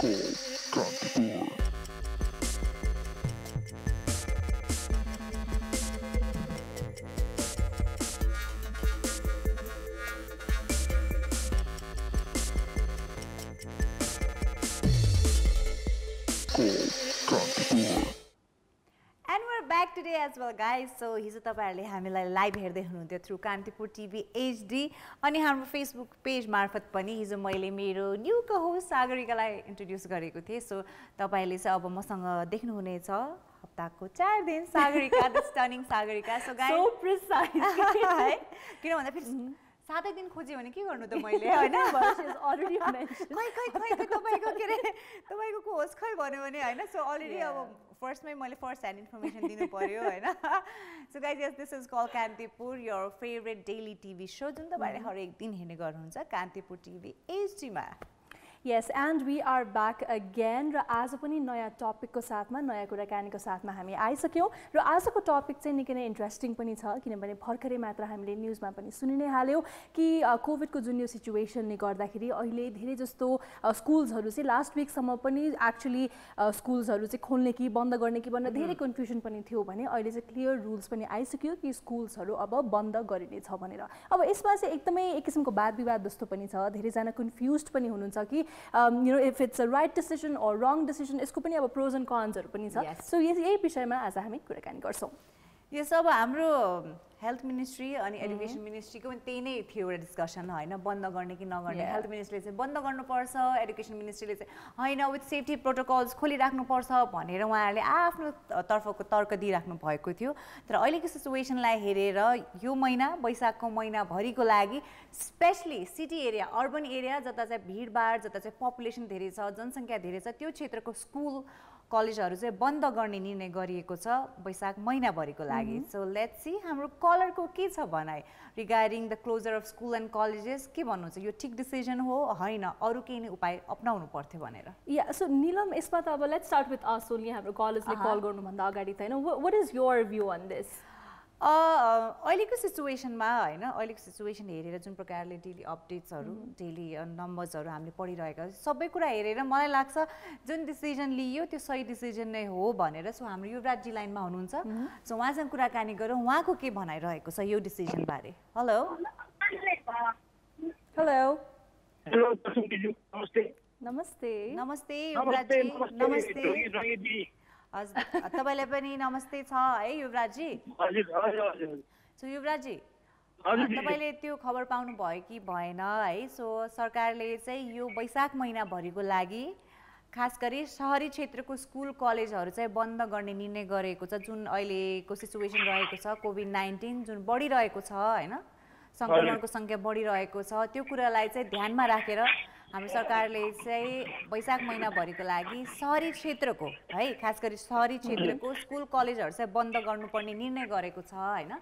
And we're back today as well, guys. So हिजो तपाईहरुले हामीलाई लाइभ हेर्दै हुनुहुन्थ्यो थ्रु कान्तिपुर टिभी एचडी अनि हाम्रो फेसबुक पेज मार्फत पनि हिजो मैले मेरो न्यू को-होस्ट सागरिकालाई इन्ट्रोड्युस गरेको थिएँ. सो तपाईहरुले चाहिँ अब मसँग देख्नु हुनेछ हप्ताको 4 दिन Sagarika the stunning Sagarika. So guys so precise किन भन्दा फेरि 7 दिन खोज्यो भने के गर्नु त मैले हैन अलरेडी मेन्सन खै तपाईको के रे तपाईको को-होस्ट खै भन्यो भने हैन. सो अलरेडी अब फर्स्टमै मैले फर्स्ट ह्यान्ड इन्फर्मेसन दिनु पर्यो हैन. So guys yes this is call Kantipur your favourite daily TV show जुन तपाईले हरेक दिन हेर्ने गर्नुहुन्छ कान्तिपुर टिभी एचडीमा. Yes, and we are back again. र आज पनि नयाँ टपिकको साथमा नयाँ कुराकानीको साथमा हामी आइसक्यौँ र आजको टपिक चाहिँ निकै नै इन्ट्रेस्टिङ पनि छ किनभने भर्खरै मात्र हामीले न्युजमा पनि सुनि नै हाल्यौँ कि कोभिडको जुन यो सिचुएसनले गर्दाखेरि अहिले धेरै जस्तो स्कुल्सहरू चाहिँ लास्ट विकसम्म पनि एक्चुअली स्कुल्सहरू चाहिँ खोल्ने कि बन्द गर्ने कि भनेर धेरै कन्फ्युजन पनि थियो भने अहिले चाहिँ क्लियर रुल्स पनि आइसक्यो कि स्कुल्सहरू अब बन्द गरिनेछ भनेर. अब यसमा चाहिँ एकदमै एक किसिमको वाद विवाद जस्तो पनि छ. धेरैजना कन्फ्युज पनि हुनुहुन्छ कि you know if it's a right decision or wrong decision यसको पनि अब प्रोज एन्ड कन्सहरु पनि छ. सो यही विषयमा आज हामी कुराकानी गर्छौं. यस अब हाम्रो हेल्थ मिनिस्ट्री अनि एजुकेसन मिनिस्ट्रीको पनि त्यही नै थियो एउटा डिस्कसन हैन बन्द गर्ने कि नगर्ने. हेल्थ मिनिस्ट्रीले चाहिँ बन्द गर्नुपर्छ, एजुकेसन मिनिस्ट्रीले चाहिँ हैन विथ सेफ्टी प्रोटोकल्स खोलिराख्नुपर्छ भनेर उहाँहरूले आफ्नो तर्फको तर्क दिइराख्नु भएको थियो. तर अहिलेको सिचुएसनलाई हेरेर यो महिना वैशाखको महिनाभरिको लागि specially city area urban area जता चाहिँ भिडभाड जता चाहिँ पपुलेसन धेरै छ जनसङ्ख्या धेरै छ त्यो क्षेत्रको स्कुल कलेजहरू चाहिँ बन्द गर्ने निर्णय गरिएको छ वैशाख महिनाभरिको लागि. सो लेट्स सी हाम्रो कलरको के छ भनाइ regarding the closure of school and colleges. के भन्नुहुन्छ यो ठिक डिसिजन हो हैन अरु केही नै उपाय अपनाउनु पर्थ्यो भनेर. या सो निलम यसमा त अब let's start with us only हाम्रो कलेजले कल गर्नुभन्दा अगाडि त हैन what is your view on this? अहिलेको सिचुएसनमा हैन अहिलेको सिचुएसन हेरेर जुन प्रकारले डेली अपडेट्सहरू डेली नम्बर्सहरू हामीले पढिरहेका सबै कुरा हेरेर मलाई लाग्छ जुन डिसिजन लियो त्यो सही डिसिजन नै हो भनेर. सो हाम्रो युवराजी लाइनमा हुनुहुन्छ. सो उहाँसँग कुराकानी गरौँ उहाँको के भनाइरहेको छ यो डिसिजन बारे. हेलो हेलो हेलो नमस्ते नमस्ते नमस्ते युवराजी नमस्ते. हजुर तपाईलाई पनि नमस्ते छ है युवराजी. सो युवराजी तपाईले त्यो खबर पाउनु भयो कि भएन है. सो सरकारले चाहिँ यो वैशाख महिनाभरिको लागि खास गरी शहरी क्षेत्रको स्कुल कलेजहरू चाहिँ बन्द गर्ने निर्णय गरेको छ जुन अहिलेको सिचुएसन रहेको छ कोभिड-19 जुन बढिरहेको छ हैन संक्रमणको संख्या बढिरहेको छ. त्यो कुरालाई चाहिँ ध्यानमा राखेर हाम्रो सरकारले चाहिँ वैशाख महिनाभरिको लागि शहरी क्षेत्रको है खास गरी शहरी क्षेत्रको स्कुल कलेजहरू चाहिँ बन्द गर्नुपर्ने निर्णय गरेको छ हैन.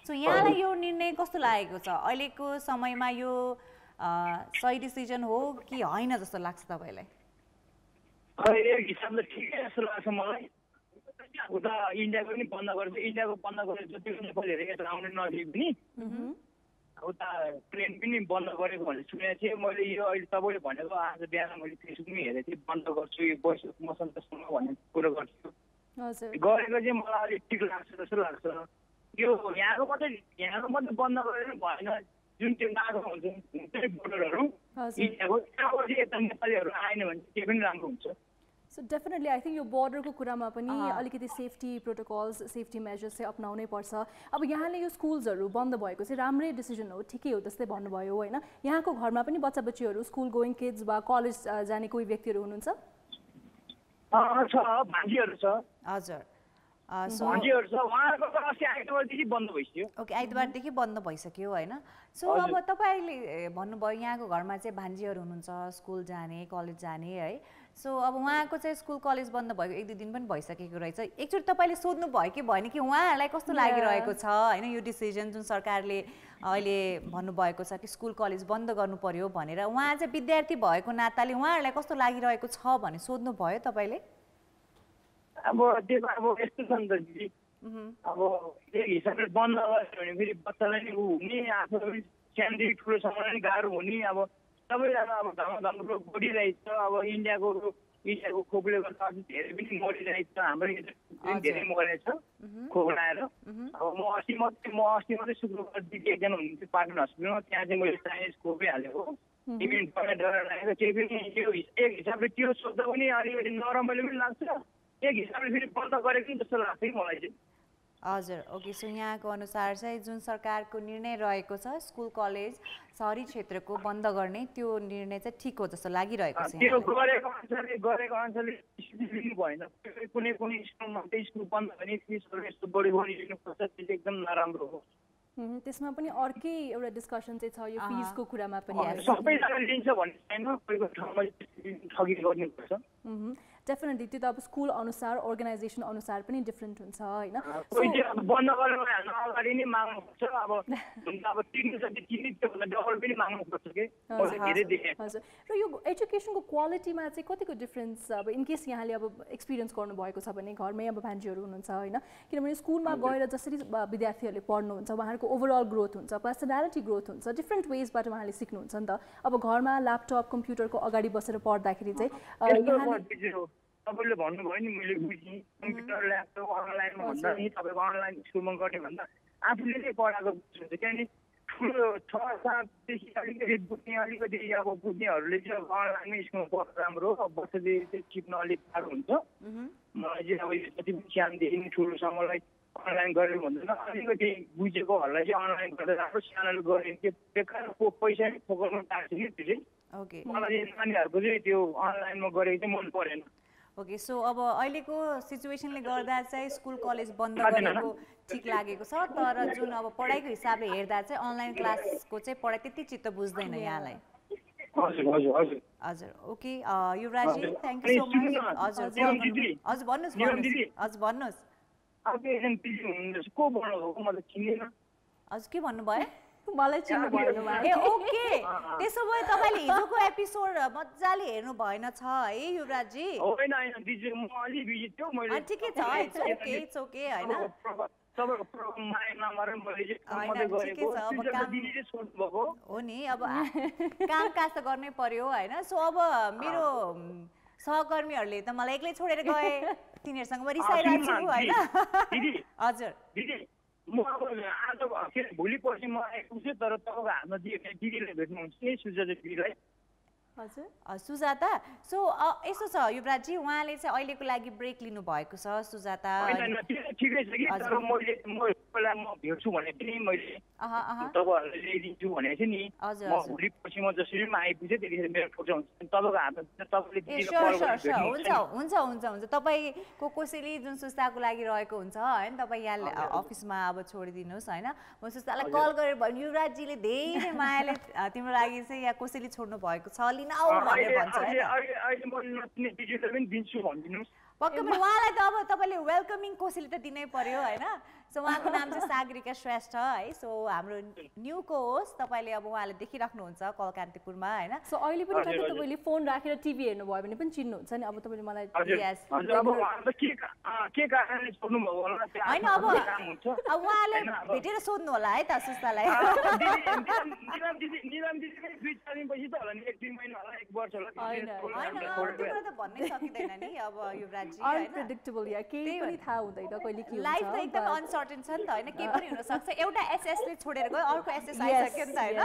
सो यहाँलाई यो निर्णय कस्तो लागेको छ? अहिलेको समयमा यो सही डिसिजन हो कि हैन जस्तो लाग्छ तपाईलाई? एक हिसाबले ठिकै जस्तो लाग्छ मलाई. उता इन्डियाको पनि बन्द गर्छ इन्डियाको बन्द गरेर जति पनि नेपालीहरू यता आउने नदिए पनि उता ट्रेन पनि बन्द गरेको भनेर सुनेको थिएँ मैले. यो अहिले तपाईँले भनेको आज बिहान मैले फेसबुकमै हेरेको थिएँ बन्द गर्छु यो वैशाख मसन्तसम्म भन्ने कुरो गर्छु गरेको चाहिँ मलाई अलिक ठिक लाग्छ जस्तो लाग्छ. यो यहाँको मात्रै बन्द गरेर भएन जुन त्यो नागो हुन्छ त्यही बोर्डरहरू इन्डियाको त्यहाँबाट चाहिँ यता नेपालीहरू आएन भने त्यो पनि राम्रो हुन्छ. सो डेफिनेटली आई थिङ्क यो बोर्डरको कुरामा पनि अलिकति सेफ्टी प्रोटोकल्स सेफ्टी मेजर्स चाहिँ अपनाउनै पर्छ. अब यहाँले यो स्कुल्सहरू बन्द भएको चाहिँ राम्रै डिसिजन हो ठिकै हो जस्तै भन्नुभयो होइन. यहाँको घरमा पनि बच्चा बच्चीहरू स्कुल गोइङ किड्स वा कलेज जाने कोही व्यक्तिहरू हुनुहुन्छ? भान्जीहरू छ. हजुर भान्जीहरू छ उहाँहरूको त अस्ति आइतबारदेखि बन्द भइसक्यो. ओके आइतबारदेखि बन्द भइसक्यो होइन. सो अब तपाईँले भन्नुभयो यहाँको घरमा चाहिँ भान्जीहरू हुनुहुन्छ स्कुल जाने कलेज जाने है. सो अब उहाँको चाहिँ स्कुल कलेज बन्द भएको 1-2 दिन पनि भइसकेको रहेछ. एकचोटि तपाईँले सोध्नु भयो कि भएन कि उहाँहरूलाई कस्तो लागिरहेको छ होइन यो डिसिजन जुन सरकारले अहिले भन्नुभएको छ कि स्कुल कलेज बन्द गर्नु पर्यो भनेर. उहाँ चाहिँ विद्यार्थी भएको नाताले उहाँहरूलाई कस्तो लागिरहेको छ भने सोध्नु भयो तपाईँले? अब त्यो अब यस्तो छ नि त दिदी अब एक हिसाबले बन्द गर्यो भने फेरि बच्चालाई नि हुने आफू सानोदेखि ठुलोसम्म नि गाह्रो हुने. अब सबैजना अब घाम रोग बढिरहेछ. अब इन्डियाको इन्डियाको खोपले गर्दा अझ धेरै पनि मरिरहेको छ, हाम्रो धेरै मरेको छ खोप लगाएर। अब म अस्ति मात्रै शुक्रबार दिदी एकजना हुनुहुन्थ्यो पाटन हस्पिटलमा, त्यहाँ चाहिँ मैले चाइनिज खोपै हालेको इभेन्ट डर लागेको। त्यही पनि यो एक हिसाबले त्यो सोध्दा पनि अलिकति नरमाइलो पनि लाग्छ, एक हिसाबले फेरि बन्द गरेको जस्तो लाग्छ कि मलाई चाहिँ। हजुर, ओके। सो यहाँको अनुसार चाहिँ जुन सरकारको निर्णय रहेको छ स्कुल कलेज सहरी क्षेत्रको बन्द गर्ने, त्यो निर्णय चाहिँ ठिक हो जस्तो लागिरहेको छ। त्यो गरेको अनुसारले लिनु भएन, कुनै स्कुलमा त्यो स्कुल बन्द भने फिसहरू यस्तो बढी लिनुपर्छ, त्यो चाहिँ एकदम नराम्रो हो। त्यसमा पनि अर्कै एउटा डिस्कसन चाहिँ छ यो फिसको कुरामा पनि। सबैजना लिन्छ भन्ने छैन, कोही ठाउँमा ठगी गर्नुपर्छ। डेफिनेटली त्यो त अब स्कुल अनुसार अर्गनाइजेसन अनुसार पनि डिफ्रेन्ट हुन्छ होइन। बन्द गरेर अगाडि नै माग्नुपर्छ, अब तिर्नु छ तिर्ने त्योभन्दा डबल पनि माग्नुपर्छ कि धेरै देखेँ। हजुर, र यो एजुकेसनको क्वालिटीमा चाहिँ कतिको डिफ्रेन्स अब इनकेस यहाँले अब एक्सपिरियन्स गर्नुभएको छ भने घरमै अब भान्जीहरू हुनुहुन्छ होइन, किनभने स्कुलमा गएर जसरी विद्यार्थीहरूले पढ्नुहुन्छ उहाँहरूको ओभरअल ग्रोथ हुन्छ, पर्सनालिटी ग्रोथ हुन्छ, डिफ्रेन्ट वेजबाट उहाँले सिक्नुहुन्छ नि त। अब घरमा ल्यापटप कम्प्युटरको अगाडि बसेर पढ्दाखेरि चाहिँ तपाईँले भन्नुभयो नि, मैले बुझेँ कम्प्युटर ल्यापटप अनलाइनमा भन्दा नि तपाईँको अनलाइन स्कुलमा गर्ने भन्दा आफूले नै पढाएको बुझ्नुहुन्छ। किनभने ठुलो 6-7देखि अलिकति अलिकति अब बुझ्नेहरूले चाहिँ अब अनलाइनमै स्कुलमा पढ्नु राम्रो हो, बसेले चाहिँ टिप्न अलिक गाह्रो हुन्छ। मलाई चाहिँ अब जति पनि सानोदेखि नै ठुलोसम्मलाई अनलाइन गरेर भन्दैन, अलिकति बुझेकोहरूलाई चाहिँ अनलाइन गर्दा राम्रो, सानोले गऱ्यो भने बेकार पैसा नै फोकसमा टार्छ कि त्यो चाहिँ। मलाई नानीहरूको चाहिँ त्यो अनलाइनमा गरेको चाहिँ मन परेन। ओके, सो अब अहिलेको सिचुएसनले गर्दा चाहिँ स्कुल कलेज बन्द गरेको ठिक लागेको छ, तर जुन अब पढाइको हिसाबले हेर्दा चाहिँ अनलाइन क्लासको चाहिँ पढाइ त्यति चित्त बुझ्दैन यहाँलाई। हजुर, ओके युवराजी, थ्याङ्क यू सो मच। हजुर भन्नुहोस्। हजुर के भन्नुभयो? मलाई चिन्नु भएन। ए ओके, त्यसो भए तपाईँले हिजोको एपिसोड मजाले हेर्नु भएन छ है युवराजी? होइन दिदी, म अलि बिजी थियो, मैले ठिकै छ, इट्स ओके हैन। तपाईको प्रोग्राम माया नमारे मैले चाहिँ मात्रै गरेको, दिदीले सोध्नु भएको हो नि। अब कामकाज त गर्नै पर्यो हैन। सो अब मेरो सहकर्मीहरूले त मलाई एक्लै छोडेर गए, तिनीहरूसँग म रिसाइरहेको छु हैन। हजुर दिदी, म अब आज भोलि पर्सि म आइपुग्छु, तर तपाईँको हातमा दिदीले भेट्नुहुन्छ नि सुजाता दिदीलाई। हजुर सुजाता, सो यसो छ युवराजी, उहाँले चाहिँ अहिलेको लागि ब्रेक लिनु भएको छ सुजाता। ठिकै छ कि, तर म भेट्छु भने पनि मैले तपाईँहरूलाई ल्याइदिन्छु भनेको थिएँ नि। म भोलि पर्सि म जसरी पनि आइपुग्छ त्यतिखेर मेरो फोटो हुन्छ, तपाईँको हातमा तपाईँले हुन्छ। तपाईँको कसैले जुन सुस्ताको लागि रहेको हुन्छ होइन, तपाईँ यहाँ अफिसमा अब छोडिदिनुहोस् होइन। म सुस्तालाई कल गरेर भन्नु युवराजीले धेरै मायाले तिम्रो लागि चाहिँ यहाँ कसैले छोड्नु भएको छ, लिन आऊ भनेर भन्छ होइन। पक्कै पनि उहाँलाई त अब तपाईँले वेलकमिङ कोसेली त दिनै पर्यो होइन। सो उहाँको नाम चाहिँ सागरिका श्रेष्ठ है। सो हाम्रो न्युको होस्, तपाईँले अब उहाँले देखिराख्नुहुन्छ कलकान्तिपुरमा होइन। सो अहिले पनि कतै तपाईँले फोन राखेर टिभी हेर्नुभयो भने पनि चिन्नुहुन्छ नि। अब तपाईँले मलाई होइन, अब उहाँले भेटेर सोध्नु होला है त सुस्तालाई। भन्नै सकिँदैन नि अब युवराजी, अनप्रेडिक्टेबल या केही पनि थाहा हुँदैन कहिले के हुन्छ। लाइफ त एकदम अनसर्टेन छ नि त होइन, केही पनि हुन सक्छ। एउटा एसएसले छोडेर गयो, अर्को एसएस आइसक्यो नि त होइन।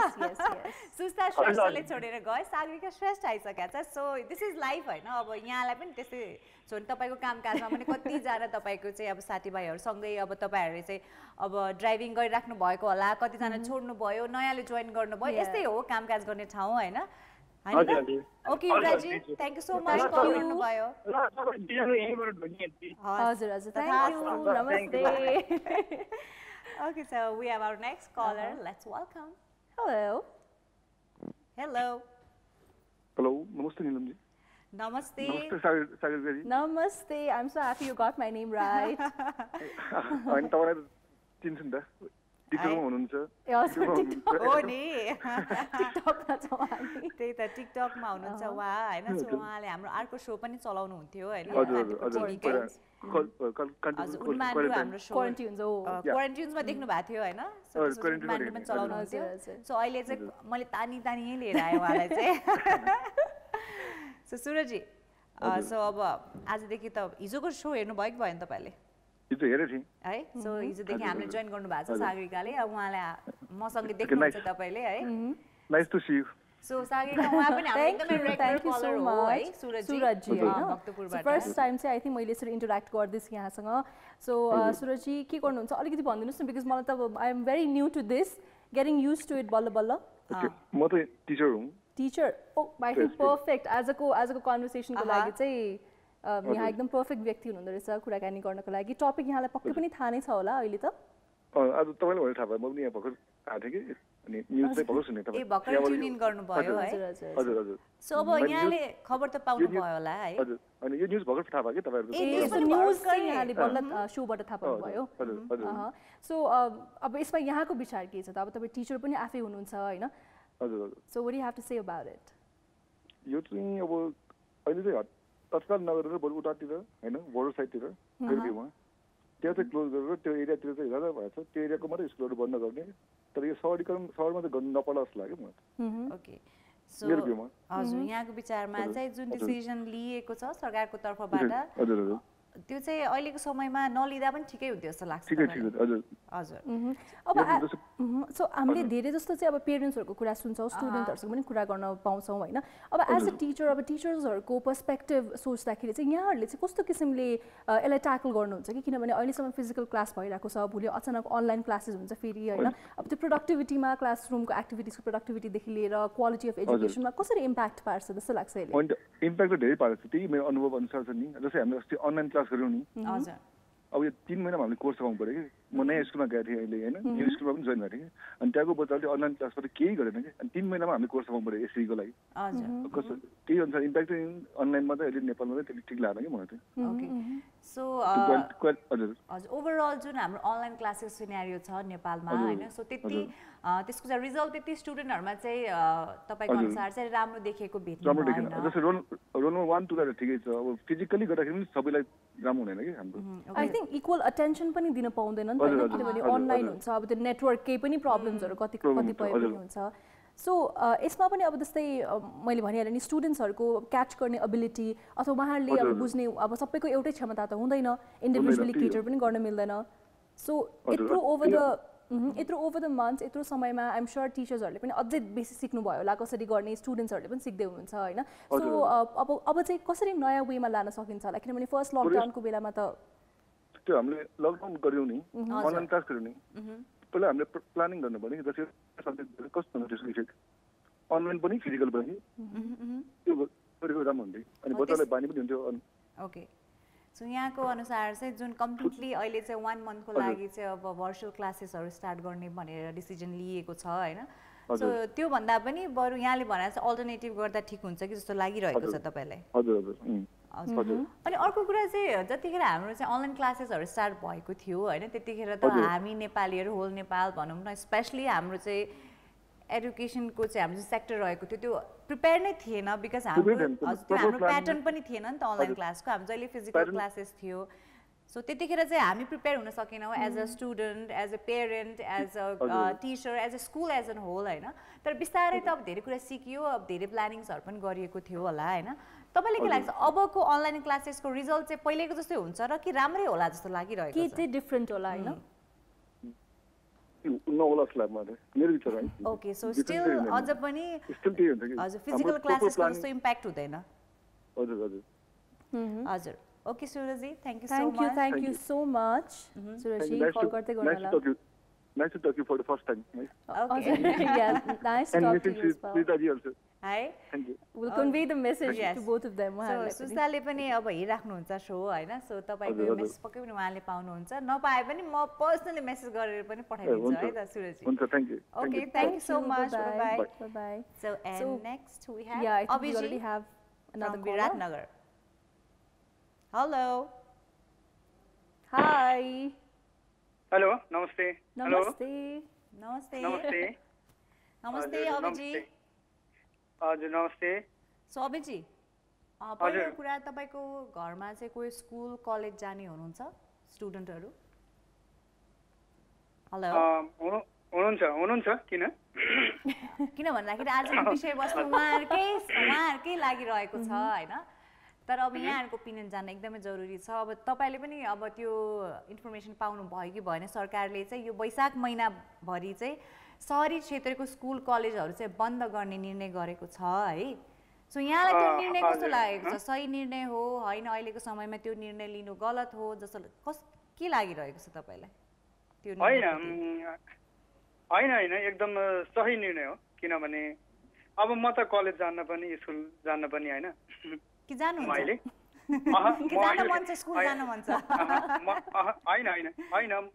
सुस्ता श्रेष्ठले छोडेर गयो, सागरिका श्रेष्ठ आइसकेको छ। सो दिस इज लाइफ होइन। अब यहाँलाई पनि त्यस्तै छोड्नु, तपाईँको कामकाजमा पनि कतिजना तपाईँको चाहिँ अब साथीभाइहरूसँगै अब तपाईँहरूले चाहिँ अब ड्राइभिङ गरिराख्नु भएको होला, कतिजना छोड्नु भयो, नयाँले जोइन गर्नुभयो, यस्तै हो कामकाज गर्ने ठाउँ होइन। ओके युवराजी, thank you so much call गर्नुभयो। हजुर हजुर, थ्याङ्क यू, नमस्ते। Okay, so we have our next caller. Let's welcome. Hello. Hello. Hello, namaste Neelam ji. Namaste. Namaste Sagar ji. Namaste. I'm so happy you got my name right. I'm तपाईँलाई चिन्छु नि त, टिकटकमा हुनुहुन्छ। हो नि, टिकटकमा छ हामी। त्यही त टिकटकमा हुनुहुन्छ उहाँ होइन। सो उहाँले हाम्रो अर्को शो पनि चलाउनु हुन्थ्यो होइन। क्वारेन्टिन्समा देख्नु भएको थियो होइन, पनि चलाउनु हुन्थ्यो। सो अहिले चाहिँ मैले तानी लिएर आएँ उहाँलाई चाहिँ। सो सुरजी, सो अब आजदेखि त हिजोको सो हेर्नु भयो कि भएन तपाईँले हिजो हेरेको थिएँ है सो हिजोदेखि हामीले जोइन गर्नु भएको छ सागरिकाले अब उहाँलाई मसँगै देख्नुहुन्छ तपाईँले है nice to see you so Sagarika उहाँ पनि हाम्रो एकदमै रेगुलर फलोअर हो है सुरजी हैन भक्तपुरबाट फर्स्ट टाइम चाहिँ आई थिंक मैले यसरी इन्टरेक्ट गर्दैछु यहाँसँग सो सुरजी के गर्नुहुन्छ अलिकति भनिदिनुस् न बिकज मलाई त I am very new to this getting use to it बल्ल बल्ल म त टिचर हुँ teacher oh I think perfect आजको कन्भर्सेसनको लागि चाहिँ यहाँ एकदम पर्फेक्ट व्यक्ति हुनुहुँदो रहेछ कुराकानी गर्नको लागि टपिक यहाँलाई पक्कै पनि थाहा नै छ होला अहिले त आज तपाईँले भने थाहा भयो म पनि यहाँ भर्खर आएको थिएँ कि अनि न्युज चाहिँ भर्खर सुने तपाईँ भर्खर ट्युन इन गर्नुभयो है हजुर हजुर सो अब यहाँले खबर त पाउनु भयो होला है हजुर अनि यो न्युज भर्खर थाहा भयो कि तपाईँहरूको न्युज चाहिँ यहाँले बल्ल सोबाट थाहा पाउनु भयो सो अब यसमा यहाँको विचार के छ त अब तपाईँ टिचर पनि आफै हुनुहुन्छ हैन हजुर हजुर so what do you have to say about it यो चाहिँ अब अहिले चाहिँ तत्काल नगरेर बरु उतातिर हैन बोर्डर साइडतिर रेलवेमा त्यहाँ चाहिँ क्लोज गरेर त्यो एरियातिर चाहिँ ज्यादा भएको छ त्यो एरियाको मात्रै स्कुलहरू बन्द गर्ने तर यो सहरीकरण सहरमा चाहिँ गर्नु नपर्ला जस्तो लाग्यो मलाई ओके सो हजुर यहाँको विचारमा चाहिँ जुन डिसिजन लिएको छ सरकारको तर्फबाट हजुर हजुर त्यो चाहिँ अहिलेको समयमा नलिदा पनि ठिकै हुन्थ्यो जस्तो लाग्छ हजुर अब सो हामीले धेरै जस्तो चाहिँ अब पेरेन्ट्सहरुको कुरा सुन्छौँ स्टुडेन्टहरुसँग पनि कुरा गर्न पाउँछौँ हैन अब एज अ टिचर अब टिचर्सहरुको पर्सपेक्टिभ सोच्दाखेरि चाहिँ यहाँहरुले चाहिँ कस्तो किसिमले यसलाई ट्याकल गर्नुहुन्छ कि किनभने अहिलेसम्म फिजिकल क्लास भइरहेको छ भोलि अचानक अनलाइन क्लासेस हुन्छ फेरि हैन अब त्यो प्रोडक्टिभिटीमा क्लासरुमको एक्टिभिटिजको प्रोडक्टिभिटीदेखि लिएर क्वालिटी अफ एजुकेसनमा कसरी इम्प्याक्ट पार्छ जस्तो लाग्छ यसले इम्प्याक्ट त धेरै पार्छ त्यही मेरो अनुभव अनुसार छ नि जस्तै हामीले अस्ति अनलाइन क्लास गर्यौँ नि हजुर अब यो 3 महिनामा हामीले कोर्स सघाउनु पर्यो कि म नयाँ स्कुलमा गएको थिएँ अहिले होइन यो स्कुलमा पनि जोइन गरेँ कि अनि त्यहाँको बच्चाले अनलाइन क्लासबाट केही गरेन कि अनि 3 महिनामा हामीले कोर्स सघाउनु पर्यो एसईको लागि कस्तो त्यही अनुसार इम्प्याक्ट चाहिँ अनलाइनमा चाहिँ अहिले नेपालमा चाहिँ त्यति ठिक लागेन कि मलाई चाहिँ ओके सो हजुर ओभरअल जुन हाम्रो अनलाइन क्लासेस सिनेरियो छ नेपालमा हैन सो त्यति त्यसको चाहिँ रिजल्ट त्यति स्टुडेन्टहरुमा चाहिँ तपाईको अनुसार चाहिँ राम्रो देखेको भेट्नु भएन जस्तै रोल 1 2 लाई ठिकै छ अब फिजिकली गर्दाखेरि पनि सबैलाई राम्रो हुँदैन कि हाम्रो आई थिंक इक्वल अटेन्सन पनि दिन पाउँदैनन् हैन किनभने अनलाइन हुन्छ अब त्यो नेटवर्ककै पनि प्रब्लम्सहरु कतिपय पनि हुन्छ सो यसमा पनि अब जस्तै मैले भनिहालेँ नि स्टुडेन्ट्सहरुको क्याच गर्ने एबिलिटी अथवा उहाँहरूले अब बुझ्ने अब सबैको एउटै क्षमता त हुँदैन इन्डिभिजुअली केटर पनि गर्न मिल्दैन सो यत्रो ओभर द मन्थ्स यत्रो समयमा आइएम श्योर टिचर्सहरुले पनि अझै बेसी सिक्नु भयो होला कसरी गर्ने स्टुडेन्ट्सहरुले पनि सिक्दै हुनुहुन्छ हैन सो अब चाहिँ कसरी नयाँ वेमा लान सकिन्छ होला किनभने फर्स्ट लकडाउनको बेलामा त त्यो हामीले लकडाउन गर्यौं नि अनलाइन क्लास गर्यौं नि पहिला हामीले प्लानिङ गर्नु पर्यो कि जस्तै सब्जेक्टहरु कस्तो हुन्छ त्यसको इफेक्ट अनलाइन पनि फिजिकल पनि त्यो गरेको राम्रो हुन्थ्यो अनि बच्चालाई बानी पनि हुन्थ्यो ओके सो यहाँको अनुसार चाहिँ जुन कम्प्लिटली अहिले चाहिँ 1 मन्थको लागि चाहिँ अब भर्चुअल क्लासेसहरु स्टार्ट गर्ने भनेर डिसिजन लिएको छ हैन सो त्यो भन्दा पनि बरु यहाँले भने चाहिँ अल्टरनेटिभ गर्दा ठिक हुन्छ कि जस्तो लागिरहेको छ तपाईलाई हजुर हजुर अनि अर्को कुरा चाहिँ जतिखेर हाम्रो चाहिँ अनलाइन क्लासेसहरु स्टार्ट भएको थियो हैन त्यतिखेर त हामी नेपालीहरु होल नेपाल भनौं न स्पेशली हाम्रो चाहिँ एजुकेसनको चाहिँ हाम्रो सेक्टर रहेको थियो त्यो प्रिपेयर नै थिएन बिकज हाम्रो प्याटर्न पनि थिएन नि त अनलाइन क्लासको हाम्रो जहिले फिजिकल क्लासेस थियो सो त्यतिखेर चाहिँ हामी प्रिपेयर हुन सकेनौँ as a student as a parent as a teacher as a school as an whole हैन तर बिस्तारै त अब धेरै कुरा सिकियो अब धेरै प्लानिङ्सहरु पनि गरिएको थियो होला हैन तपाईलाई के लाग्छ अबको अनलाइन क्लासेसको रिजल्ट चाहिँ पहिलेको जस्तै हुन्छ र कि राम्रै होला जस्तो लागिरहेको छ के चाहिँ डिफरेन्ट होला हैन नहोला जस्तो लाग्छ मलाई मेरो विचार है ओके सो स्टिल अझ पनि स्टिल त्यही हुन्छ कि हजुर फिजिकल क्लासेसको जस्तो इम्प्याक्ट हुँदैन हजुर हजुर हजुर ओके सुरजी थ्यांक यू सो मच सुरजी कल गर्दै गर्नुहोला Nice to talk to you for the first time. Okay. Yeah, nice to talk to you as well. Sritaji also. Hi. Thank you. We'll convey the message to both of them. So, सुस्ताले पनि अब हेरिराख्नुहुन्छ show हैन so तपाईको यो message पक्कै पनि उहाँले पाउनुहुन्छ नपाए पनि म पर्सनली मेसेज गरेर पनि पठाइदिन्छु है त सुरजी हुन्छ thank you Okay, thank you so much. Bye bye. So, and next we have I think we already have another from Viratnagar. Hello. Hi. Hello नमस्ते नमस्ते नमस्ते नमस्ते नमस्ते अभिजी हजुर नमस्ते सो अभिजी पहिलो कुरा तपाईको घरमा चाहिँ कोही स्कुल कलेज जाने हुनुहुन्छ स्टुडेन्टहरु हेलो हुनुहुन्छ किन भन्दाखेरि आजको विषयवस्तु उहाँहरुकै लागिरहेको छ हैन तर अब यहाँहरुको ओपिनियन जान्न एकदमै जरुरी छ। अब तपाईले पनि अब त्यो इन्फर्मेसन पाउनु भयो कि भएन, सरकारले चाहिँ यो वैशाख महिना भरि चाहिँ शहरी क्षेत्रको स्कुल कलेजहरु चाहिँ बन्द गर्ने निर्णय गरेको छ है। सो यहाँलाई त्यो निर्णय कस्तो लागेको छ? सही निर्णय हो हैन? अहिलेको समयमा त्यो निर्णय लिनु गलत हो जस्तो के लागिरहेको छ तपाईलाई त्यो निर्णय? हैन एकदम सही निर्णय हो। किनभने अब म त कलेज जान्न पनि स्कुल जान्न पनि हैन कि जानु हुन्छ मैले कि जान मन छ स्कुल जान मन छ हैन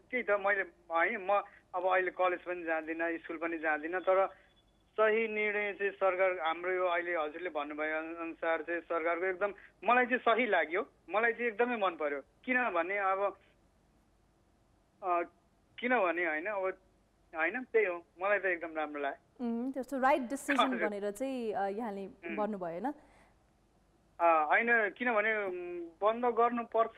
त्यही त मैले म अब अहिले कलेज पनि जाँदिन स्कुल पनि जाँदिन। तर सही निर्णय चाहिँ सरकार हाम्रो यो अहिले हजुरले भन्नुभयो अनुसार चाहिँ सरकारको एकदम मलाई चाहिँ सही लाग्यो। मलाई चाहिँ एकदमै मन पर्यो। किनभने हैन अब हैन त्यही हो, मलाई त एकदम राम्रो लाग्यो। त्यस्तो राइट डिसिजन भनेर चाहिँ यहाँले भन्नुभयो हैन? हैन किनभने बन्द गर्नुपर्छ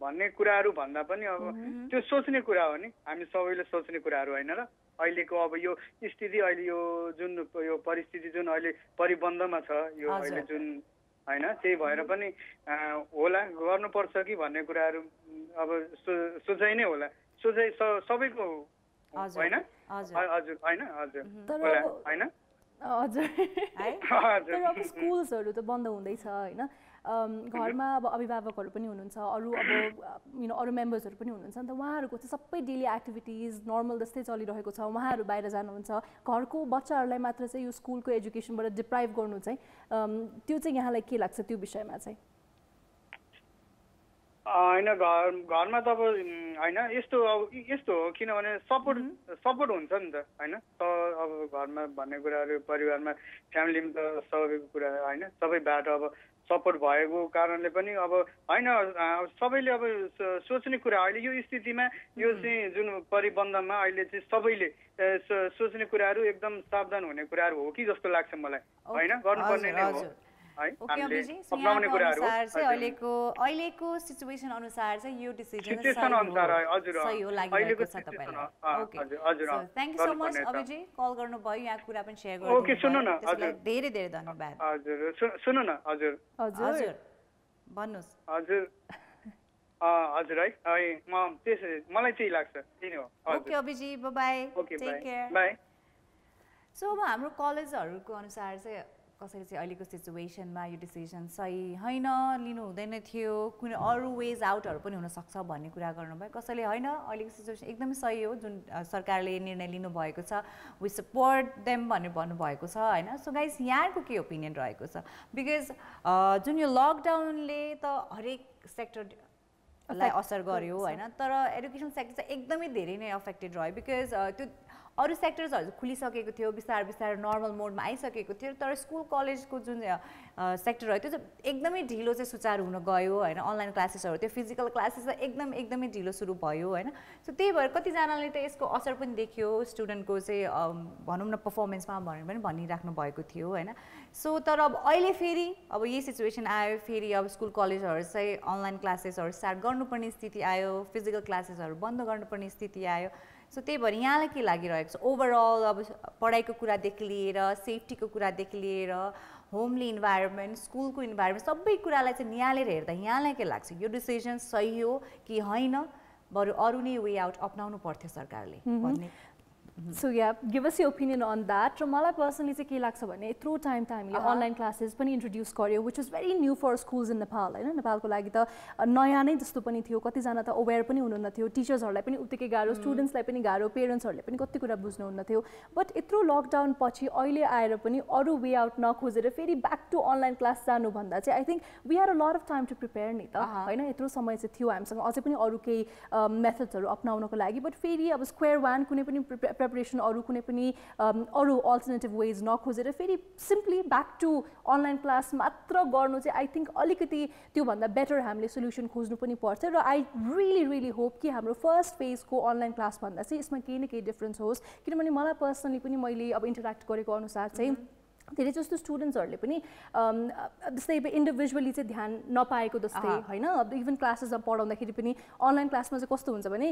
भन्ने कुराहरू भन्दा पनि अब त्यो सोच्ने कुरा हो नि, हामी सबैले सोच्ने कुराहरू हैन र? अहिलेको अब यो स्थिति, अहिले यो जुन यो परिस्थिति जुन अहिले परिबन्धमा छ यो अहिले जुन हैन, त्यही भएर पनि होला गर्नुपर्छ कि भन्ने कुराहरू अब सोचाइ नै होला, सोचाइ सबैको हैन? हजुर हैन हजुर हैन हजुर तर अब स्कुल्सहरु त बन्द हुँदैछ हैन? घरमा अब अभिभावकहरु पनि हुनुहुन्छ, अरु अब अरु मेम्बर्सहरु पनि हुनुहुन्छ नि त, उहाँहरुको चाहिँ सबै डेली एक्टिभिटिज नर्मल जस्तै चलिरहेको छ। उहाँहरु बाहिर जानुहुन्छ, घरको बच्चाहरुलाई मात्र चाहिँ यो स्कुलको एजुकेसनबाट डिप्राइभ गर्नु चाहिँ त्यो चाहिँ यहाँलाई के लाग्छ त्यो विषयमा चाहिँ? हैन घरमा त अब हैन यस्तो हो किनभने सपोर्ट हुन्छ नि त हैन? अब घरमा भन्ने कुराहरू परिवारमा फ्यामिलीमा त सबैको कुरा हैन, सबैबाट अब सपोर्ट भएको कारणले पनि अब हैन सबैले अब सोच्ने कुरा अहिले यो स्थितिमा यो चाहिँ जुन परिबन्धमा अहिले चाहिँ सबैले सोच्ने कुराहरू एकदम सावधान हुने कुराहरू हो कि जस्तो लाग्छ मलाई हैन? गर्नुपर्ने नै हो। ओके अभिजी, सो यहाँको अनुसार चाहिँ अहिलेको सिचुएसन अनुसार चाहिँ यो डिसिजन सही हो लागिरहेको छ तपाईलाई? Okay thank you so much Abhiji, call गर्नुभयो, यहाँ कुरा पनि शेयर गर्नुभयो। ओके सुन्नु न, हजुर धेरै धेरै धन्यवाद। हजुर सुन्नु न, हजुर भन्नुस्। हजुर हजुर है म त्यसै मलाई चाहिँ लाग्छ त्यही हो। Okay Abhiji, bye bye, take care, bye. सो अब हाम्रो कलेजहरुको अनुसार चाहिँ कसैले चाहिँ अहिलेको सिचुएसनमा यो डिसिजन सही हैन, लिनु हुँदैन थियो, कुनै अरू वेज आउटहरु पनि हुन सक्छ भन्ने कुरा गर्नुभयो। कसैले हैन अहिलेको सिचुएसन एकदमै सही हो जुन सरकारले निर्णय लिनु भएको छ, वी सपोर्ट देम भनेर भन्नुभएको छ हैन? सो गाइस यहाँको के ओपिनियन रहेको छ? बिकज जुन यो लकडाउनले त हरेक सेक्टरलाई असर गर्यो हैन, तर एजुकेसन सेक्टर चाहिँ एकदमै धेरै नै अफेक्टेड रह्यो। बिकज त्यो अरू सेक्टर्सहरु खुलिसकेको थियो, बिस्तारै बिस्तारै नर्मल मोडमा आइसकेको थियो, तर स्कुल कलेजको जुन सेक्टर रह्यो त्यो चाहिँ एकदमै ढिलो चाहिँ सुचारू हुन गयो हैन? अनलाइन क्लासेसहरु, त्यो फिजिकल क्लासेस एकदमै ढिलो सुरु भयो हैन? सो त्यही भएर कतिजनाले त यसको असर पनि देखियो स्टुडेन्टको चाहिँ भनौँ न पर्फर्मेन्समा भनेर पनि भनिराख्नु भएको थियो हैन? सो तर अब अहिले फेरि अब यही सिचुएसन आयो, फेरि अब स्कुल कलेजहरु चाहिँ अनलाइन क्लासेसहरु स्टार्ट गर्नुपर्ने स्थिति आयो, फिजिकल क्लासेसहरु बन्द गर्नुपर्ने स्थिति आयो। सो त्यही भएर यहाँलाई के लागिरहेको छ ओभरअल? अब पढाइको कुरादेखि लिएर, सेफ्टीको कुरादेखि लिएर, होमली इन्भाइरोमेन्ट, स्कुलको इन्भाइरोमेन्ट, सबै कुरालाई चाहिँ निहालेर हेर्दा यहाँलाई के लाग्छ? यो डिसिजन सही हो कि हैन, बरु अरू नै वे आउट अपनाउनु पर्थ्यो सरकारले भन्ने? So yeah give us your opinion on that. र मलाई पर्सनली चाहिँ के लाग्छ भने यत्रो टाइम त हामीले अनलाइन क्लासेस पनि इन्ट्रोड्युस गर्यो, which is very new for schools in Nepal हैन? नेपालको लागि त नयाँ नै जस्तो पनि थियो, कतिजना त अवेर पनि हुनुहुन्न थियो, टिचर्सहरूलाई पनि उत्तिकै गाह्रो, स्टुडेन्ट्सलाई पनि गाह्रो, पेरेन्ट्सहरूले पनि कति कुरा बुझ्नुहुन्न थियो। बट यत्रो लकडाउन पछि अहिले आएर पनि अरू वे आउट नखोजेर फेरि ब्याक टु अनलाइन क्लास जानुभन्दा चाहिँ I think we are a lot of time to prepare नि त हैन? यत्रो समय चाहिँ थियो हामीसँग अझै पनि अरू केही मेथड्सहरू अपनाउनको लागि, बट फेरि अब स्क्वायर वान कुनै पनि प्रिपरेसन अरू कुनै पनि अरू अल्टरनेटिभ वेज नखोजेर फेरि simply back to online class मात्र गर्नु चाहिँ आई थिङ्क अलिकति त्योभन्दा बेटर हामीले सोल्युसन खोज्नु पनि पर्थ्यो। र आई रियली होप कि हाम्रो फर्स्ट फेजको अनलाइन क्लास भन्दा चाहिँ यसमा केही न केही डिफ्रेन्स होस्, किनभने मलाई पर्सनली पनि मैले अब इन्टरेक्ट गरेको अनुसार चाहिँ धेरै जस्तो स्टुडेन्ट्सहरूले पनि जस्तै इन्डिभिजुअली चाहिँ ध्यान नपाएको जस्तै होइन अब इभन क्लासेसमा पढाउँदाखेरि पनि अनलाइन क्लासमा चाहिँ कस्तो हुन्छ भने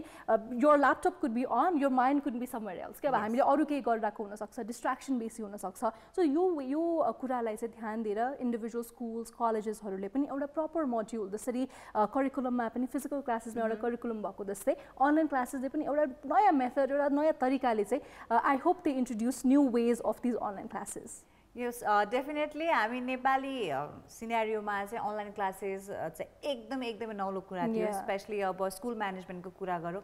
your laptop could be on your mind could be somewhere else कि अब हामीले अरू केही गरिरहेको हुनसक्छ डिस्ट्र्याक्सन बेसी हुनसक्छ सो यो कुरालाई चाहिँ ध्यान दिएर इन्डिभिजुअल स्कुल्स कलेजेसहरूले पनि एउटा प्रपर मोड्युल जसरी करिकुलममा पनि फिजिकल क्लासेसमा एउटा करिकुलम भएको जस्तै अनलाइन क्लासेसले पनि एउटा नयाँ मेथड एउटा नयाँ तरिकाले चाहिँ I hope they introduce new ways of these online classes yes definitely हामी नेपाली सिनेरियोमा चाहिँ अनलाइन क्लासेस चाहिँ एकदमै नौलो कुरा थियो स्पेसली अब स्कुल म्यानेजमेन्टको कुरा गरौँ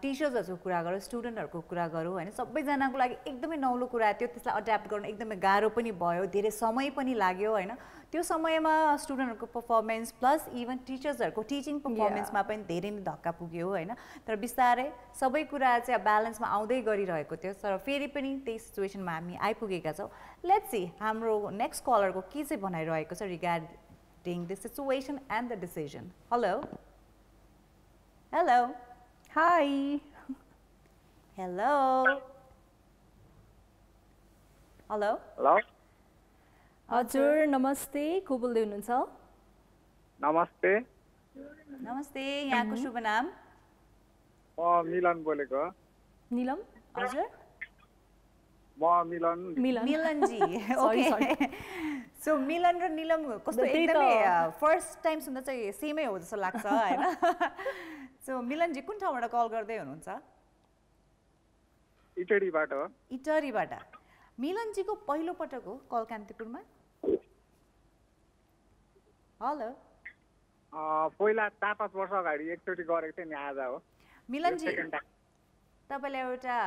टिचर्सहरूको कुरा गरौँ स्टुडेन्टहरूको कुरा गरौँ होइन सबैजनाको लागि एकदमै नौलो कुरा थियो त्यसलाई एड्याप्ट गर्न एकदमै गाह्रो पनि भयो धेरै समय पनि लाग्यो होइन त्यो समयमा स्टुडेन्टहरूको पर्फर्मेन्स प्लस इभन टिचर्सहरूको टिचिङ पर्फर्मेन्समा पनि धेरै नै धक्का पुग्यो होइन तर बिस्तारै सबै कुरा चाहिँ ब्यालेन्समा आउँदै गरिरहेको थियो तर फेरि पनि त्यही सिचुएसनमा हामी आइपुगेका छौँ लेट्स सी हाम्रो नेक्स्ट कलरको के चाहिँ भनाइरहेको छ regarding the situation and the decision hello hello hi hello hello hello हजुर नमस्ते को बोल्दै हुनुहुन्छ नमस्ते नमस्ते यहाँको शुभ नाम म मिलन बोलेको निलम हजुर म मिलन जी ओके सो मिलन र निलम कस्तो एकदमै फर्स्ट टाइम सुन्दा चाहिँ सेमै हो जस्तो लाग्छ हैन सो मिलन जी कुन ठाउँबाट कल गर्दै हुनुहुन्छ इटरीबाट मिलन जी को पहिलो पटक हो कल कान्तिपुरमा हेलो पहिला 4-5 वर्ष अगाडि एकचोटि गरेको थिएँ नि आज हो मिलन जी तपाईलाई एउटा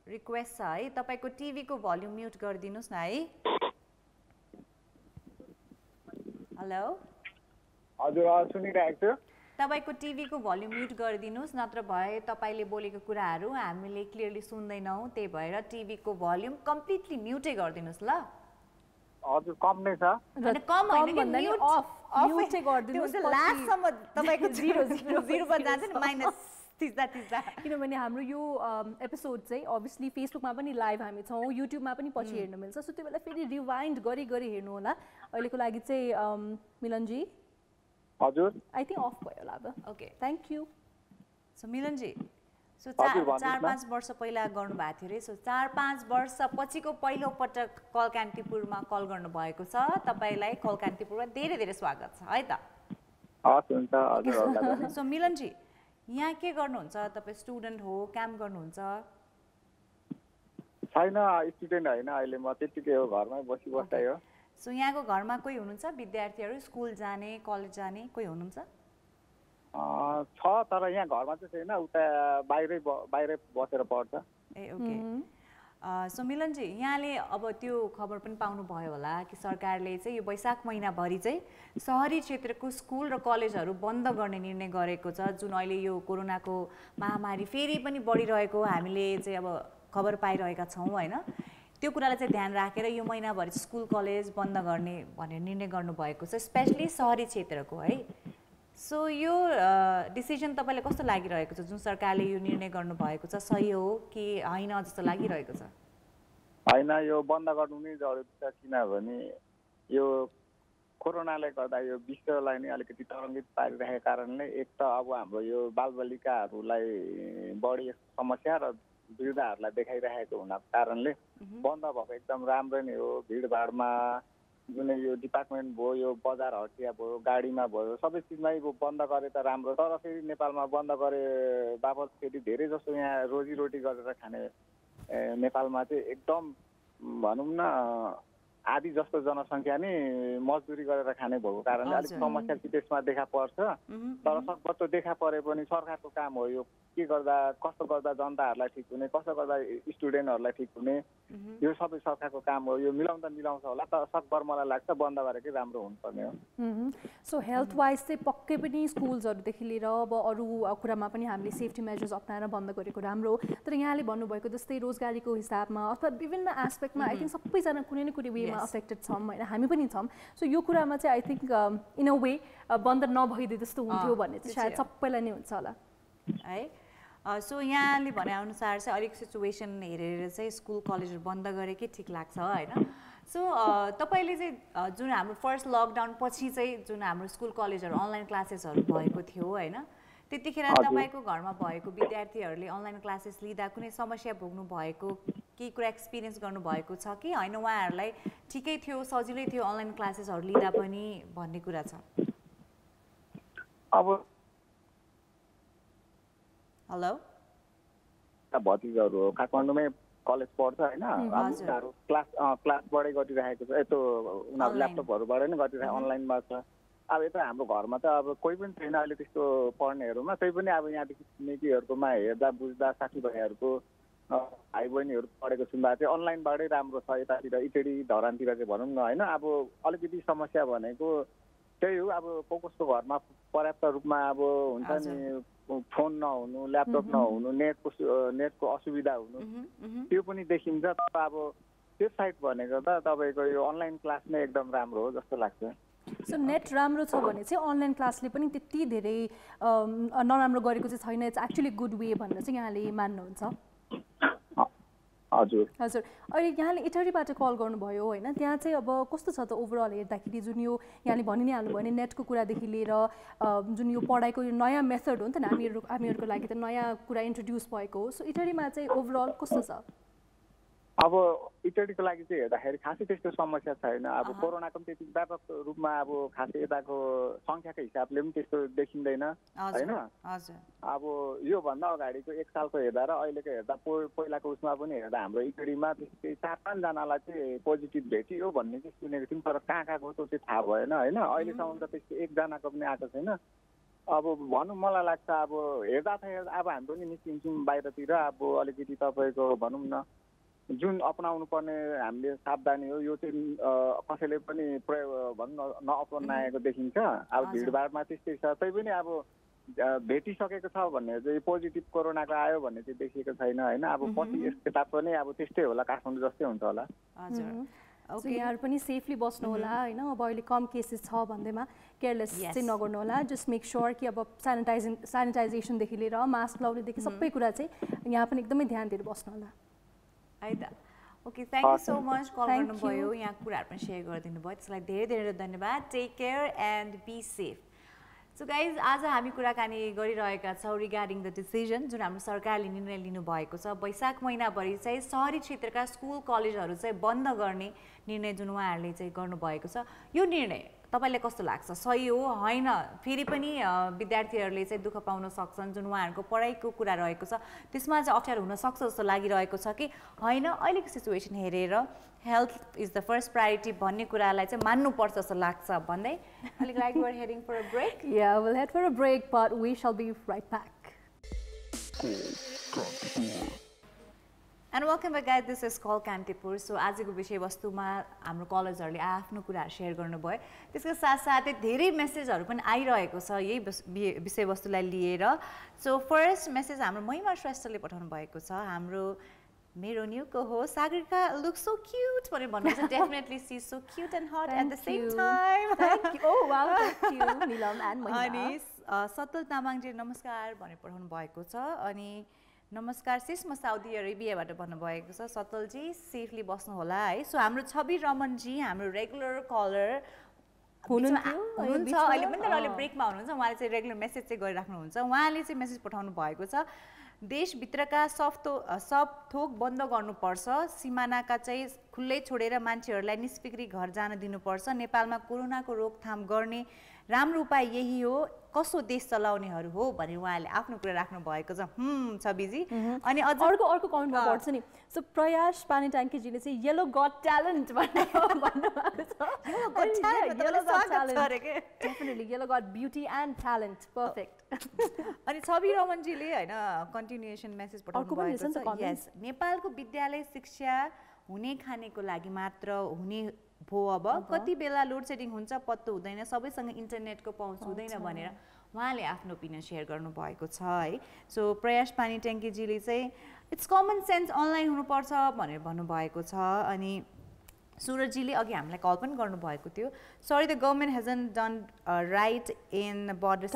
रिक्वेस्ट छ है तपाईको टिभी को भोल्युम म्युट गरिदिनुस् न है हेलो हजुर सुनिरहेको छु तपाईको टिभी को भोल्युम म्युट गरिदिनुस् नत्र भए तपाईले बोलेको कुराहरू हामीले क्लियरली सुन्दैनौ त्यही भएर टिभी को भोल्युम कम्प्लिटली म्युटै गरिदिनुस् ल हजुर कम नै छ हैन कम हैन कि म्युट म्युटै गरिदिनुस् लास्ट सम्म तपाईको 0 मा जान्छ नि माइनस तिस्दा किनभने हाम्रो यो एपिसोड चाहिँ अभियसली फेसबुकमा पनि लाइभ हामी छौँ युट्युबमा पनि पछि हेर्न मिल्छ सो त्यो बेला फेरि रिवाइन्ड गरी हेर्नु होला अहिलेको लागि चाहिँ मिलन जी हजुर आई थिंक अफ भयो होला अब okay thank you so Milan ji so 4-5 वर्ष पहिला गर्नु भएको थियो रे सो 4-5 वर्ष पछिको पहिलो पटक कल कान्तिपुरमा कल गर्नु भएको छ तपाईलाई कल कान्तिपुरमा धेरै धेरै स्वागत छ है त हस् हुन्छ हजुर सो मिलन जी यहाँ के गर्नुहुन्छ तपाई स्टुडेन्ट हो काम गर्नुहुन्छ छैन स्टुडेन्ट हैन अहिले म त्यतिकै हो घरमै बसिबस्दै हो सो यहाँको घरमा कोही हुनुहुन्छ विद्यार्थीहरू स्कुल जाने कलेज जाने कोही हुनुहुन्छ छ तर यहाँ घरमा चाहिँ छैन उता बाहिरै बसेर पढ्छ ए ओके सो मिलन जी यहाँले अब त्यो खबर पनि पाउनु भयो होला कि सरकारले चाहिँ यो वैशाख महिनाभरि चाहिँ सहरी क्षेत्रको स्कुल र कलेजहरू बन्द गर्ने निर्णय गरेको छ जुन अहिले यो कोरोनाको महामारी फेरि पनि बढिरहेको हामीले चाहिँ अब खबर पाइरहेका छौँ हैन त्यो कुरालाई चाहिँ ध्यान राखेर यो महिनाभरि स्कुल कलेज बन्द गर्ने भन्ने निर्णय गर्नुभएको छ स्पेशली सहरी क्षेत्रको है सो यो डिसिजन तपाईलाई कस्तो लागिरहेको छ जुन सरकारले यो निर्णय गर्नुभएको छ सही हो कि हैन जस्तो लागिरहेको छ हैन यो बन्द गर्नु नै जरुरी छ किनभने यो कोरोनाले गर्दा यो विश्वलाई नै अलिकति तरङ्गित पारिरहेको कारणले एक त अब हाम्रो यो बालबालिकाहरूलाई बढी समस्या र वृद्धहरूलाई देखाइरहेको हुनाको कारणले बन्द भएको एकदम राम्रो नै हो भिडभाडमा जुनै यो डिपार्टमेन्ट भयो यो बजार हटिया भयो गाडीमा भयो सबै चिजमै बन्द गरे त राम्रो तर फेरि नेपालमा बन्द गरे बापत फेरि धेरै जस्तो यहाँ रोजीरोटी गरेर खाने नेपालमा चाहिँ एकदम भनौँ न आधी जस्तो जनसङ्ख्या नै मजदुरी गरेर खाने भएको कारणले अलिक समस्या चाहिँ त्यसमा देखा पर्छ तर सक्दो देखा परे पनि सरकारको काम हो यो के गर्दा कस्तो गर्दा जनताहरूलाई ठिक हुने कस्तो गर्दा स्टुडेन्टहरूलाई ठिक हुने यो सबै सरकारको काम हो यो मिलाउँछ होला तर सकभर मलाई लाग्छ बन्द गरेकै राम्रो हुनुपर्ने हो सो हेल्थ वाइज चाहिँ पक्कै पनि स्कुल्सहरूदेखि लिएर अब अरू कुरामा पनि हामीले सेफ्टी मेजर्स अप्नाएर बन्द गरेको राम्रो तर यहाँले भन्नुभएको जस्तै रोजगारीको हिसाबमा अथवा विभिन्न एस्पेक्टमा आई थिङ्क सबैजना कुनै न कुनै वेमा अफेक्टेड छौँ होइन हामी पनि छौँ सो यो कुरामा चाहिँ I think in a way बन्द नभइदिए जस्तो हुन्थ्यो भन्ने चाहिँ सायद सबैलाई नै हुन्छ होला है सो यहाँले भने अनुसार चाहिँ अलिक सिचुएसन हेरेर चाहिँ स्कुल कलेजहरू बन्द गरेकै ठिक लाग्छ होइन सो तपाईले चाहिँ जुन हाम्रो फर्स्ट लकडाउन पछि चाहिँ जुन हाम्रो स्कुल कलेजहरू अनलाइन क्लासेसहरू भएको थियो होइन, त्यतिखेर तपाईँको घरमा भएको विद्यार्थीहरूले अनलाइन क्लासेस लिँदा कुनै समस्या भोग्नु भएको केही कुरा एक्सपिरियन्स गर्नुभएको छ कि होइन, उहाँहरूलाई ठिकै थियो सजिलै थियो अनलाइन क्लासेसहरू लिँदा पनि भन्ने कुरा छ? अब हेलो, भतिजाहरू हो काठमाडौँमै कलेज पढ्छ होइन, उनीहरू क्लासबाटै गरिरहेको छ, यस्तो उनीहरू ल्यापटपहरूबाट नै गरिरहेको अनलाइनमा छ। अब यता हाम्रो घरमा त अब कोही पनि छैन अहिले त्यस्तो पढ्नेहरूमा, त्यही पनि अब यहाँदेखि छिमेकीहरूकोमा हेर्दा बुझ्दा साथीभाइहरूको भाइ बहिनीहरू पढेको सुन्दा चाहिँ अनलाइनबाटै राम्रो छ। यतातिर इटेडी धरानतिर चाहिँ भनौँ न होइन, अब अलिकति समस्या भनेको त्यही हो, अब कसको घरमा पर्याप्त रूपमा अब हुन्छ नि फोन नहुनु, ल्यापटप नहुनु, नेटको असुविधा हुनु, त्यो पनि देखिन्छ। तर अब त्यो साइड भनेको त तपाईँको यो अनलाइन क्लास नै एकदम राम्रो हो जस्तो लाग्छ। सो नेट राम्रो छ भने चाहिँ अनलाइन क्लासले पनि त्यति धेरै नराम्रो गरेको चाहिँ छैन, इट्स एक्चुअली गुड वे भनेर चाहिँ यहाँले मान्नुहुन्छ? हजुर हजुर। अहिले यहाँले इटरीबाट कल गर्नुभयो होइन, त्यहाँ चाहिँ अब कस्तो छ त ओभरअल हेर्दाखेरि जुन यो यहाँले भनि नै हाल्नुभयो भने नेटको कुरादेखि लिएर जुन यो पढाइको यो नयाँ मेथड हो नि त हामीहरूको लागि त नयाँ कुरा इन्ट्रोड्युस भएको हो, सो इटरीमा चाहिँ ओभरअल कस्तो छ? अब इटरीको लागि चाहिँ हेर्दाखेरि खासै त्यस्तो समस्या छैन। अब कोरोनाको पनि त्यति व्यापक रूपमा अब खासै यताको सङ्ख्याको हिसाबले पनि त्यस्तो देखिँदैन होइन। अब योभन्दा अगाडिको 1 सालको हेर्दा र अहिलेको हेर्दा पहिलाको उसमा पनि हेर्दा हाम्रो इटरीमा त्यस्तै 4-5 जनालाई चाहिँ पोजिटिभ भेटियो भन्ने चाहिँ सुनेको थियौँ, तर कहाँ कहाँको त्यो चाहिँ थाहा भएन होइन। अहिलेसम्म त त्यस्तो 1 जनाको पनि आएको छैन। अब भनौँ मलाई लाग्छ अब हेर्दा अब हाम्रो नि निस्किन्छौँ बाहिरतिर, अब अलिकति तपाईँको भनौँ न जुन अपनाउनु पर्ने हामीले सावधानी हो यो चाहिँ कसैले पनि प्रयोग भनौँ नअपनाएको देखिन्छ। अब भिडभाडमा त्यस्तै छ, तै पनि अब भेटिसकेको छ भन्ने चाहिँ पोजिटिभ कोरोनाको आयो भन्ने चाहिँ देखिएको छैन होइन। अब पछि यता पनि अब त्यस्तै होला, काठमाडौँ जस्तै हुन्छ होला। हजुर, यहाँहरू पनि सेफली बस्नु होला होइन। अब अहिले कम केसेस छ भन्दैमा केयरलेस चाहिँ नगर्नु होला, जस्ट मेक स्योर कि अब सेनिटाइजेसनदेखि लिएर मास्क लाउनेदेखि सबै कुरा चाहिँ यहाँ पनि एकदमै ध्यान दिएर बस्नु होला है त। Okay, thank you so much call गर्नुभयो, यहाँ कुराहरू पनि सेयर गरिदिनु भयो, त्यसलाई धेरै धेरै धन्यवाद। Take care and be safe. So guys, आज हामी कुराकानी गरिरहेका छौँ रिगार्डिङ द डिसिजन जुन हाम्रो सरकारले निर्णय लिनुभएको छ, वैशाख महिनाभरि चाहिँ सहरी क्षेत्रका स्कुल कलेजहरू चाहिँ बन्द गर्ने निर्णय जुन उहाँहरूले चाहिँ गर्नुभएको छ। यो निर्णय तपाईलाई कस्तो लाग्छ? सही हो होइन? फेरि पनि विद्यार्थीहरूले चाहिँ दुःख पाउन सक्छन्, जुन उहाँहरूको पढाइको कुरा रहेको छ त्यसमा चाहिँ अप्ठ्यारो हुन सक्छ जस्तो लागिरहेको छ कि होइन, अहिलेको सिचुएसन हेरेर health is the first priority भन्ने कुरालाई चाहिँ मान्नुपर्छ जस्तो लाग्छ भन्दै अलिक like we are heading for a break. Yeah will head for a break but we shall be right back. And welcome back guys, this is call Kantipur. So आजको विषयवस्तुमा हाम्रो कलेजहरूले आफ्नो कुराहरू सेयर गर्नुभयो, त्यसको साथसाथै धेरै मेसेजहरू पनि आइरहेको छ यही विषयवस्तुलाई लिएर। सो फर्स्ट मेसेज हाम्रो महिमा श्रेष्ठले पठाउनु भएको छ। हाम्रो मेरो न्युको हो सागरिका लुक सो क्यूट भनेर भन्नुहुन्छ। Definitely see so cute and hot at the same time. अनि सतल तामाङजी नमस्कार भनेर पठाउनु भएको छ। अनि नमस्कार सिस, म साउदी अरेबियाबाट भन्नुभएको छ। सतलजी सेफली बस्नु होला है। सो हाम्रो छवि रमनजी हाम्रो रेगुलर कलर हुनुहुन्छ, अहिले पनि अहिले ब्रेकमा हुनुहुन्छ, उहाँले चाहिँ रेगुलर मेसेज चाहिँ गरिराख्नुहुन्छ। उहाँले चाहिँ मेसेज पठाउनु भएको छ, देशभित्रका सब थोक बन्द गर्नुपर्छ, सिमानाका चाहिँ खुल्लै छोडेर मान्छेहरूलाई निष्फिक्री घर जान दिनुपर्छ, नेपालमा कोरोनाको रोकथाम गर्ने राम्रो उपाय यही हो, कसो देश चलाउनेहरू हो भनेर उहाँले आफ्नो कुरा राख्नु भएको छ। छविजी अनि अझ अर्को कमेन्टमा पढ्छ नि, सो प्रयास पानी ट्याङ्कीजीले चाहिँ येलो गट ट्यालेन्ट भन्नुभएको छ। Definitely yellow got beauty and talent, perfect. अनि छवि रमनजीले होइन कन्टिन्युएसन मेसेज पठाउनु भएको छ। यस, नेपालको विद्यालय शिक्षा हुने खानेको लागि मात्र हुने भो, अब कति बेला लोड सेडिङ हुन्छ पत्तो हुँदैन, सबैसँग इन्टरनेटको पहुँच हुँदैन भनेर उहाँले आफ्नो ओपिनियन सेयर गर्नुभएको छ है। सो प्रयास पानी ट्याङ्कीजीले चाहिँ इट्स कमन सेन्स अनलाइन हुनुपर्छ भनेर भन्नुभएको छ। अनि सुरजीले अघि हामीलाई कल पनि गर्नुभएको थियो, sorry the government hasn't done right in border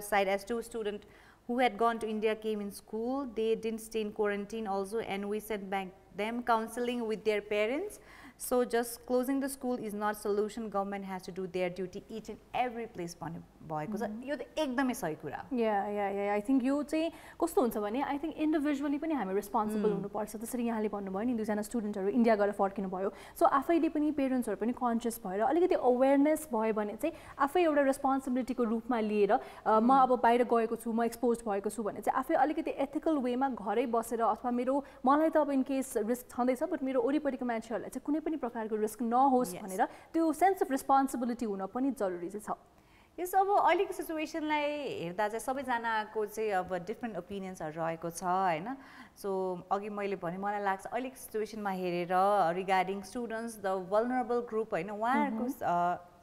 side as 2 students who had gone to India came in school. They didn't stay in quarantine also and we sent them counseling with their parents. So just closing the school is not solution. Government has to do their duty each and every place भन्ने भएको छ यो त एकदमै सही कुरा हो या I think यो चाहिँ कस्तो हुन्छ भने आई थिंक इन्डिभिजुअली पनि हामी रेस्पोन्सिबल हुनुपर्छ त्यसरी यहाँले भन्नुभयो नि दुईजना स्टुडेन्टहरू इन्डिया गएर फर्किनु भयो सो आफैले पनि पेरेन्ट्सहरू पनि कन्सियस भएर अलिकति अवेरनेस भयो भने चाहिँ आफै एउटा रेस्पोन्सिबिलिटीको रूपमा लिएर म अब बाहिर गएको छु म एक्सपोज भएको छु भने चाहिँ आफै अलिकति एथिकल वेमा घरै बसेर अथवा मेरो मलाई त अब इन केस रिस्क छँदैछ बट मेरो वरिपरिको मान्छेहरूलाई चाहिँ कुनै पनि प्रकारको रिस्क नहोस् भनेर त्यो सेन्स अफ रेस्पोन्सिबिलिटी हुन पनि जरुरी चाहिँ छ यस अब अहिलेको सिचुएसनलाई हेर्दा चाहिँ सबैजनाको चाहिँ अब डिफ्रेन्ट ओपिनियन्सहरू रहेको छ हैन सो अघि मैले भने मलाई लाग्छ अहिलेको सिचुएसनमा हेरेर regarding students the vulnerable group हैन उहाँहरूको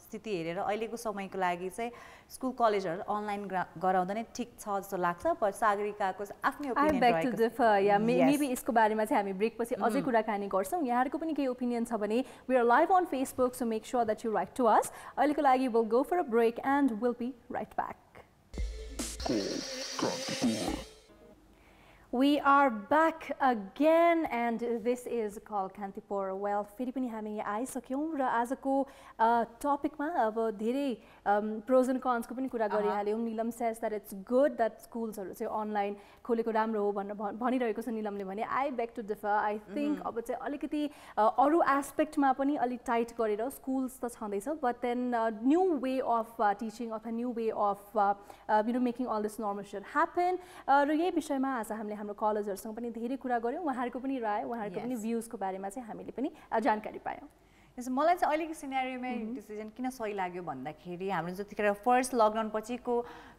स्थिति हेरेर अहिलेको समयको लागि चाहिँ स्कुल कलेजहरू अनलाइन गराउँदा नै ठिक छ जस्तो लाग्छ पर सागरिकाको आफ्नै ओपिनियन रहेको छ या मेबी यसको बारेमा चाहिँ हामी ब्रेक पछि अझै कुराकानी गर्छौं यहाँहरुको पनि केही ओपिनियन छ भने we are live on Facebook so make sure that you write to us अहिलेको लागि will go for a break and will be right back We are back again and this is called Kantipur. Well, फेरि पनि हामी आइसक्यौं र आजको टपिकमा अब धेरै pros and cons को पनि कुरा गरिहाल्यौं Neelam says that it's good that स्कुल्सहरु चाहिँ अनलाइन खोलेको राम्रो हो भनिरहेको छ नीलमले भने I beg to differ I think अब चाहिँ अलिकति अरु एस्पेक्टमा पनि अलि टाइट गरेर स्कुल्स त छँदैछ but then new way of teaching अथवा new way of you know making all this normal should happen र यही विषयमा आज हामीले हाम्रो कलेजहरुसँग पनि धेरै कुरा गर्यौं उहाँहरुको पनि राय उहाँहरुको पनि भ्यूजको बारेमा चाहिँ हामीले पनि जानकारी पायौं यसो मलाई चाहिँ अहिलेको सिनेरियोमा डिसिजन किन सही लाग्यो भन्दाखेरि हाम्रो जतिखेर फर्स्ट लकडाउन पछिको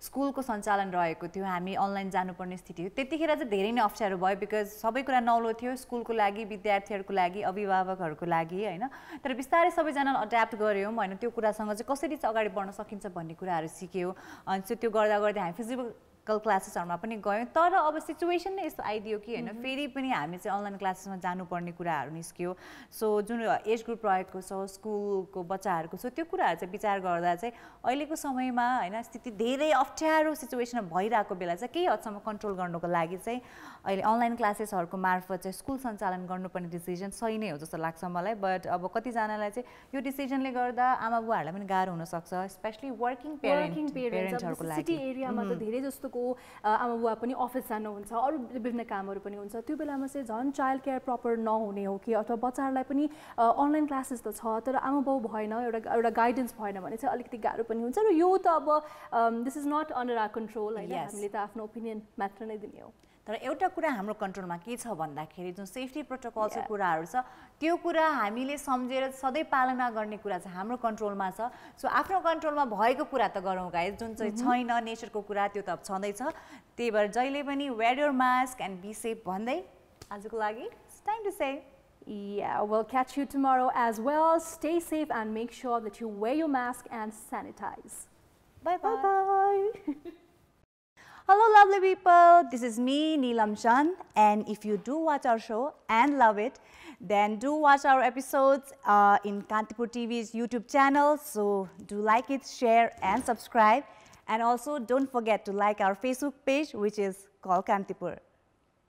स्कुलको सञ्चालन रहेको थियो हामी अनलाइन जानुपर्ने स्थिति थियो त्यतिखेर चाहिँ धेरै नै अप्ठ्यारो भयो बिकज सबै कुरा नौलो थियो स्कुलको लागि विद्यार्थीहरूको लागि अभिभावकहरूको लागि हैन तर बिस्तारै सबैजना अड्याप्ट गर्यौं हैन त्यो कुरासँग चाहिँ कसरी चाहिँ अगाडि बढ्न सकिन्छ भन्ने कुराहरू सिक्यौं अनि त्यो गर्दा गर्दै हामी फिजिकल क्लासेसहरुमा पनि गयौं तर अब सिचुएसन नै यस्तो आइदियो कि हैन फेरि पनि हामी चाहिँ अनलाइन क्लासेसमा जानुपर्ने कुराहरू निस्क्यो सो जुन एज ग्रुप रहेको छ स्कुलको बच्चाहरूको छ त्यो कुराहरू चाहिँ विचार गर्दा चाहिँ अहिलेको समयमा हैन स्थिति धेरै अप्ठ्यारो सिचुएसन भइरहेको बेला चाहिँ केही हदसम्म कन्ट्रोल गर्नको लागि चाहिँ अहिले अनलाइन क्लासेसहरुको मार्फत चाहिँ स्कुल सञ्चालन गर्नुपर्ने डिसिजन सही नै हो जस्तो लाग्छ मलाई बट अब कतिजनालाई चाहिँ यो डिसिजनले गर्दा आमा बुवाहरूलाई पनि गाह्रो हुन सक्छ स्पेशली वर्किङ पेरेन्ट्सहरुको लागि सिटी एरियामा त धेरै जस्तो आमा बुवा पनि अफिस जानुहुन्छ अरु विभिन्न कामहरु पनि हुन्छ त्यो बेलामा चाहिँ झन् चाइल्ड केयर प्रपर नहुने हो कि अथवा बच्चाहरुलाई पनि अनलाइन क्लासेस त छ तर आमा बाउ भएन एउटा गाइडेन्स भएन भने चाहिँ अलिकति गाह्रो पनि हुन्छ र यो त अब this is not under our control हैन हामीले त आफ्नो ओपिनियन मात्र नै दिने हो तर एउटा कुरा हाम्रो कन्ट्रोलमा के छ भन्दाखेरि जुन सेफ्टी प्रोटोकलको कुराहरू छ त्यो कुरा हामीले सम्झेर सधैँ पालना गर्ने कुरा चाहिँ हाम्रो कन्ट्रोलमा छ सो आफ्नो कन्ट्रोलमा भएको कुरा त गरौँ गाइस जुन चाहिँ छैन नेचरको कुरा त्यो त छँदैछ त्यही भएर जहिले पनि wear your mask and be safe भन्दै आजको लागि it's time to say Yeah, we'll catch you tomorrow as well. Stay safe and make sure that you wear your mask and sanitize. Bye bye. Bye bye. Hello lovely people, this is me Neelam Chand and if you do watch our show and love it then do watch our episodes in Kantipur TV's YouTube channel, so do like it, share and subscribe and also don't forget to like our Facebook page which is called Kantipur.